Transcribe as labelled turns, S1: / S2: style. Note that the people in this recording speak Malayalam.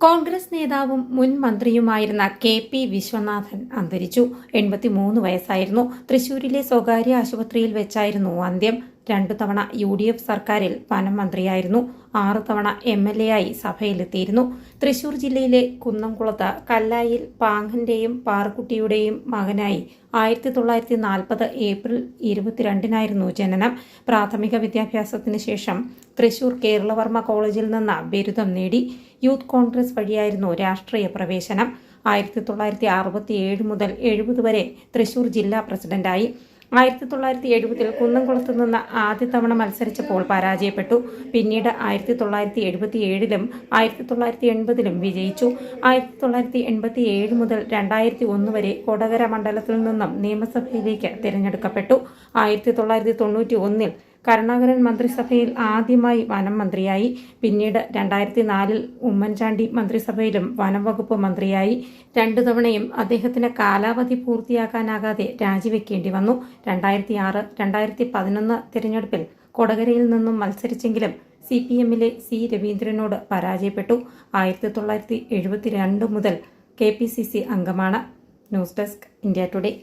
S1: കോൺഗ്രസ് നേതാവും മുൻ മന്ത്രിയുമായിരുന്ന കെ.പി. വിശ്വനാഥൻ അന്തരിച്ചു. 83 വയസ്സായിരുന്നു. തൃശൂരിലെ സ്വകാര്യ ആശുപത്രിയിൽ വെച്ചായിരുന്നു അന്ത്യം. 2 തവണ UDF സർക്കാരിൽ വനം മന്ത്രിയായിരുന്നു. 6 തവണ MLA ആയി സഭയിലെത്തിയിരുന്നു. തൃശൂർ ജില്ലയിലെ കുന്നംകുളത്ത് കല്ലായിൽ പാങ്ങന്റെയും പാറുക്കുട്ടിയുടെയും മകനായി 1940 ഏപ്രിൽ 22-നായിരുന്നു ജനനം. പ്രാഥമിക വിദ്യാഭ്യാസത്തിന് ശേഷം തൃശൂർ കേരളവർമ്മ കോളേജിൽ നിന്ന് ബിരുദം നേടി. യൂത്ത് കോൺഗ്രസ് വഴിയായിരുന്നു രാഷ്ട്രീയ പ്രവേശനം. 1967 മുതൽ 70 വരെ തൃശൂർ ജില്ലാ പ്രസിഡന്റായി. 1970 കുന്നംകുളത്ത് നിന്ന് ആദ്യ തവണ മത്സരിച്ചപ്പോൾ പരാജയപ്പെട്ടു. പിന്നീട് 1977-ലും 1980-ലും വിജയിച്ചു. 1987 മുതൽ 2001 വരെ കൊടകര മണ്ഡലത്തിൽ നിന്നും നിയമസഭയിലേക്ക് തിരഞ്ഞെടുക്കപ്പെട്ടു. 1991-ൽ കരുണാകരൻ മന്ത്രിസഭയിൽ ആദ്യമായി വനം മന്ത്രിയായി. പിന്നീട് 2004-ൽ ഉമ്മൻചാണ്ടി മന്ത്രിസഭയിലും വനം വകുപ്പ് മന്ത്രിയായി. 2 തവണയും അദ്ദേഹത്തിന് കാലാവധി പൂർത്തിയാക്കാനാകാതെ രാജിവെക്കേണ്ടി വന്നു. 2006, 2011 തിരഞ്ഞെടുപ്പിൽ കൊടകരയിൽ നിന്നും മത്സരിച്ചെങ്കിലും CPM-ലെ C. രവീന്ദ്രനോട് പരാജയപ്പെട്ടു. 1972 മുതൽ KPCC അംഗമാണ്. News desk, India today.